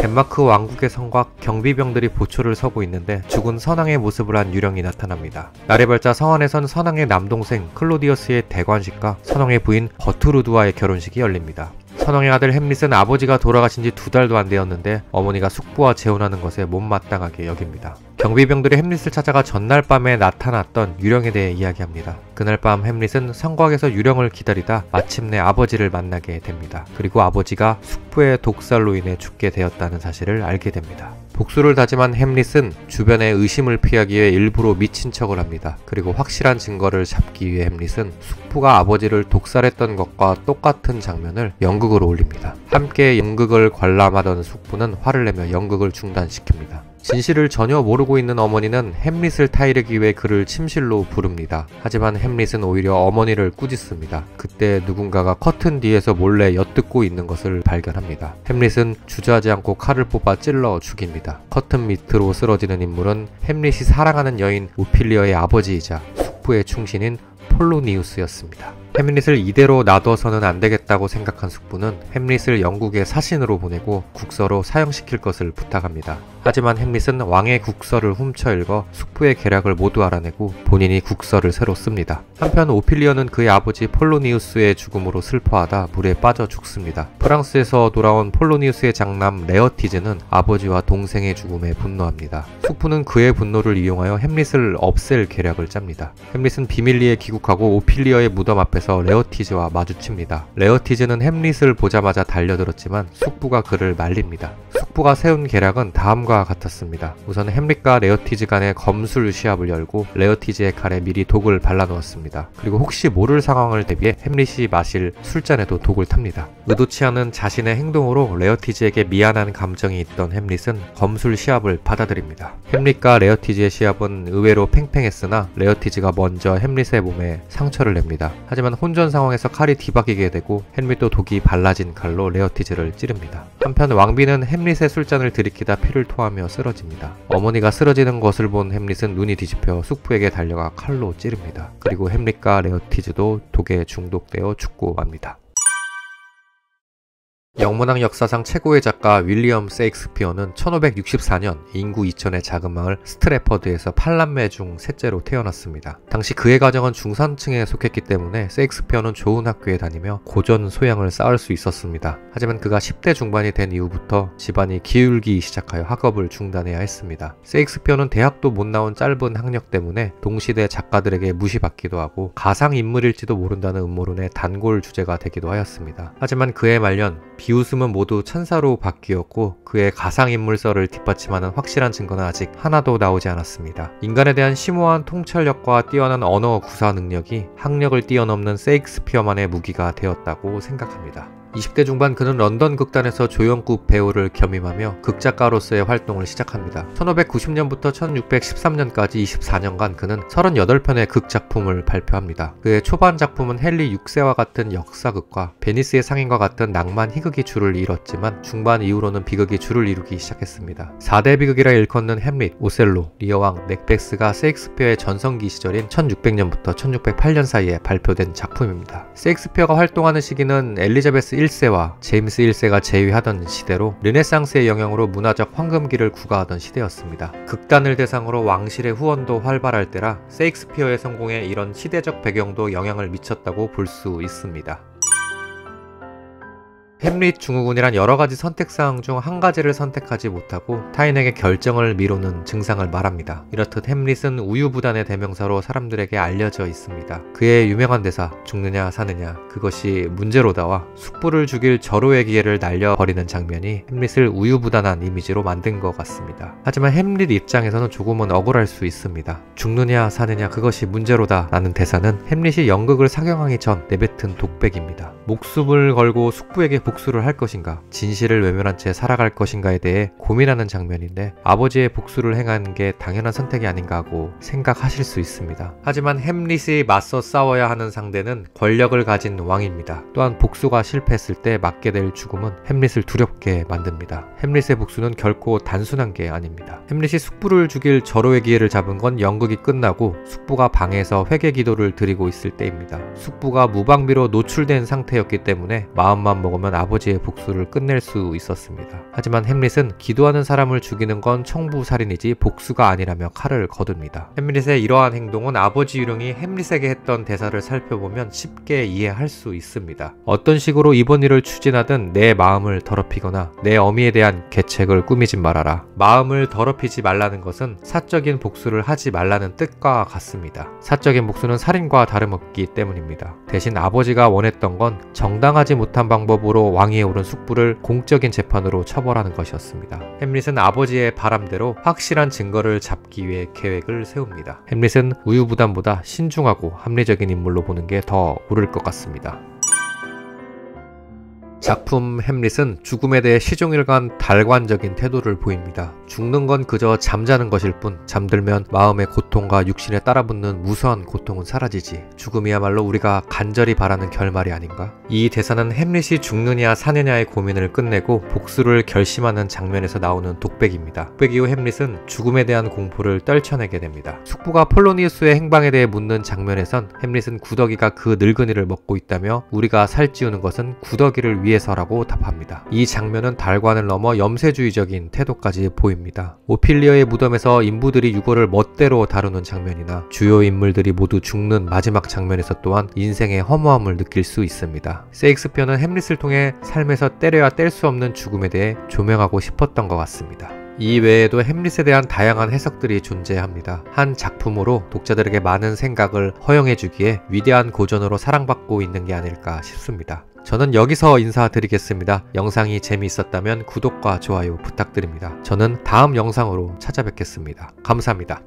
덴마크 왕국의 성과 경비병들이 보초를 서고 있는데 죽은 선왕의 모습을 한 유령이 나타납니다. 날이 밝자 성 안에선 선왕의 남동생 클로디어스의 대관식과 선왕의 부인 버투르드와의 결혼식이 열립니다. 선왕의 아들 햄릿은 아버지가 돌아가신 지 2달도 안 되었는데 어머니가 숙부와 재혼하는 것에 못마땅하게 여깁니다. 경비병들이 햄릿을 찾아가 전날 밤에 나타났던 유령에 대해 이야기합니다. 그날 밤 햄릿은 성곽에서 유령을 기다리다 마침내 아버지를 만나게 됩니다. 그리고 아버지가 숙부의 독살로 인해 죽게 되었다는 사실을 알게 됩니다. 복수를 다짐한 햄릿은 주변의 의심을 피하기 위해 일부러 미친 척을 합니다. 그리고 확실한 증거를 잡기 위해 햄릿은 숙부가 아버지를 독살했던 것과 똑같은 장면을 연극으로 올립니다. 함께 연극을 관람하던 숙부는 화를 내며 연극을 중단시킵니다. 진실을 전혀 모르고 있는 어머니는 햄릿을 타이르기 위해 그를 침실로 부릅니다. 하지만 햄릿은 오히려 어머니를 꾸짖습니다. 그때 누군가가 커튼 뒤에서 몰래 엿듣고 있는 것을 발견합니다. 햄릿은 주저하지 않고 칼을 뽑아 찔러 죽입니다. 커튼 밑으로 쓰러지는 인물은 햄릿이 사랑하는 여인 오피리어의 아버지이자 숙부의 충신인 폴로니우스였습니다. 햄릿을 이대로 놔둬서는 안되겠다고 생각한 숙부는 햄릿을 영국의 사신으로 보내고 국서로 사형시킬 것을 부탁합니다. 하지만 햄릿은 왕의 국서를 훔쳐 읽어 숙부의 계략을 모두 알아내고 본인이 국서를 새로 씁니다. 한편 오피리어는 그의 아버지 폴로니우스의 죽음으로 슬퍼하다 물에 빠져 죽습니다. 프랑스에서 돌아온 폴로니우스의 장남 레어티즈는 아버지와 동생의 죽음에 분노합니다. 숙부는 그의 분노를 이용하여 햄릿을 없앨 계략을 짭니다. 햄릿은 비밀리에 귀국하고 오피리어의 무덤 앞에서 레어티즈와 마주칩니다. 레어티즈는 햄릿을 보자마자 달려들었지만 숙부가 그를 말립니다. 숙부가 세운 계략은 다음과 같았습니다. 우선 햄릿과 레어티즈 간의 검술 시합을 열고 레어티즈의 칼에 미리 독을 발라놓았습니다. 그리고 혹시 모를 상황을 대비해 햄릿이 마실 술잔에도 독을 탑니다. 의도치 않은 자신의 행동으로 레어티즈에게 미안한 감정이 있던 햄릿은 검술 시합을 받아들입니다. 햄릿과 레어티즈의 시합은 의외로 팽팽했으나 레어티즈가 먼저 햄릿의 몸에 상처를 냅니다. 하지만 혼전 상황에서 칼이 뒤바뀌게 되고 햄릿도 독이 발라진 칼로 레어티즈를 찌릅니다. 한편 왕비는 햄릿의 술잔을 들이키다 피를 토하며 쓰러집니다. 어머니가 쓰러지는 것을 본 햄릿은 눈이 뒤집혀 숙부에게 달려가 칼로 찌릅니다. 그리고 햄릿과 레어티즈도 독에 중독되어 죽고 맙니다. 영문학 역사상 최고의 작가 윌리엄 세익스피어는 1564년 인구 2000의 작은 마을 스트래퍼드에서 8남매 중 셋째로 태어났습니다. 당시 그의 가정은 중산층에 속했기 때문에 세익스피어는 좋은 학교에 다니며 고전 소양을 쌓을 수 있었습니다. 하지만 그가 10대 중반이 된 이후부터 집안이 기울기 시작하여 학업을 중단해야 했습니다. 세익스피어는 대학도 못 나온 짧은 학력 때문에 동시대 작가들에게 무시받기도 하고 가상인물일지도 모른다는 음모론의 단골 주제가 되기도 하였습니다. 하지만 그의 말년 비웃음은 모두 찬사로 바뀌었고 그의 가상인물설을 뒷받침하는 확실한 증거는 아직 하나도 나오지 않았습니다. 인간에 대한 심오한 통찰력과 뛰어난 언어 구사 능력이 학력을 뛰어넘는 세익스피어만의 무기가 되었다고 생각합니다. 20대 중반 그는 런던 극단에서 조연급 배우를 겸임하며 극작가로서의 활동을 시작합니다. 1590년부터 1613년까지 24년간 그는 38편의 극작품을 발표합니다. 그의 초반 작품은 헨리 6세와 같은 역사극과 베니스의 상인과 같은 낭만 희극이 줄을 이뤘지만 중반 이후로는 비극이 줄을 이루기 시작했습니다. 4대 비극이라 일컫는 햄릿, 오셀로, 리어왕, 맥베스가 세익스피어의 전성기 시절인 1600년부터 1608년 사이에 발표된 작품입니다. 세익스피어가 활동하는 시기는 엘리자베스 1세와 제임스 1세가 재위하던 시대로 르네상스의 영향으로 문화적 황금기를 구가하던 시대였습니다. 극단을 대상으로 왕실의 후원도 활발할 때라 세익스피어의 성공에 이런 시대적 배경도 영향을 미쳤다고 볼 수 있습니다. 햄릿 증후군이란 여러가지 선택사항 중 한 가지를 선택하지 못하고 타인에게 결정을 미루는 증상을 말합니다. 이렇듯 햄릿은 우유부단의 대명사로 사람들에게 알려져 있습니다. 그의 유명한 대사 죽느냐 사느냐 그것이 문제로다와 숙부를 죽일 절호의 기회를 날려버리는 장면이 햄릿을 우유부단한 이미지로 만든 것 같습니다. 하지만 햄릿 입장에서는 조금은 억울할 수 있습니다. 죽느냐 사느냐 그것이 문제로다 라는 대사는 햄릿이 연극을 상영하기 전 내뱉은 독백입니다. 목숨을 걸고 숙부에게 복수를 할 것인가, 진실을 외면한 채 살아갈 것인가에 대해 고민하는 장면인데 아버지의 복수를 행하는 게 당연한 선택이 아닌가 하고 생각하실 수 있습니다. 하지만 햄릿이 맞서 싸워야 하는 상대는 권력을 가진 왕입니다. 또한 복수가 실패했을 때 맞게 될 죽음은 햄릿을 두렵게 만듭니다. 햄릿의 복수는 결코 단순한 게 아닙니다. 햄릿이 숙부를 죽일 절호의 기회를 잡은 건 연극이 끝나고 숙부가 방에서 회개 기도를 드리고 있을 때입니다. 숙부가 무방비로 노출된 상태였기 때문에 마음만 먹으면 아버지의 복수를 끝낼 수 있었습니다. 하지만 햄릿은 기도하는 사람을 죽이는 건 청부살인이지 복수가 아니라며 칼을 거둡니다. 햄릿의 이러한 행동은 아버지 유령이 햄릿에게 했던 대사를 살펴보면 쉽게 이해할 수 있습니다. 어떤 식으로 이번 일을 추진하든 내 마음을 더럽히거나 내 어미에 대한 계책을 꾸미지 말아라. 마음을 더럽히지 말라는 것은 사적인 복수를 하지 말라는 뜻과 같습니다. 사적인 복수는 살인과 다름없기 때문입니다. 대신 아버지가 원했던 건 정당하지 못한 방법으로 왕위에 오른 숙부를 공적인 재판으로 처벌하는 것이었습니다. 햄릿은 아버지의 바람대로 확실한 증거를 잡기 위해 계획을 세웁니다. 햄릿은 우유부단보다 신중하고 합리적인 인물로 보는 게 더 옳을 것 같습니다. 작품 햄릿은 죽음에 대해 시종일관 달관적인 태도를 보입니다. 죽는 건 그저 잠자는 것일 뿐 잠들면 마음의 고통과 육신에 따라붙는 무수한 고통은 사라지지. 죽음이야말로 우리가 간절히 바라는 결말이 아닌가? 이 대사는 햄릿이 죽느냐 사느냐의 고민을 끝내고 복수를 결심하는 장면에서 나오는 독백입니다. 독백 이후 햄릿은 죽음에 대한 공포를 떨쳐내게 됩니다. 숙부가 폴로니우스의 행방에 대해 묻는 장면에선 햄릿은 구더기가 그 늙은이를 먹고 있다며 우리가 살찌우는 것은 구더기를 위해서라고 답합니다. 이 장면은 달관을 넘어 염세주의적인 태도까지 보입니다. 오피리어의 무덤에서 인부들이 유골을 멋대로 다루는 장면이나 주요 인물들이 모두 죽는 마지막 장면에서 또한 인생의 허무함을 느낄 수 있습니다. 셰익스피어는 햄릿을 통해 삶에서 때려야 뗄 수 없는 죽음에 대해 조명하고 싶었던 것 같습니다. 이 외에도 햄릿에 대한 다양한 해석들이 존재합니다. 한 작품으로 독자들에게 많은 생각을 허용해주기에 위대한 고전으로 사랑받고 있는 게 아닐까 싶습니다. 저는 여기서 인사드리겠습니다. 영상이 재미있었다면 구독과 좋아요 부탁드립니다. 저는 다음 영상으로 찾아뵙겠습니다. 감사합니다.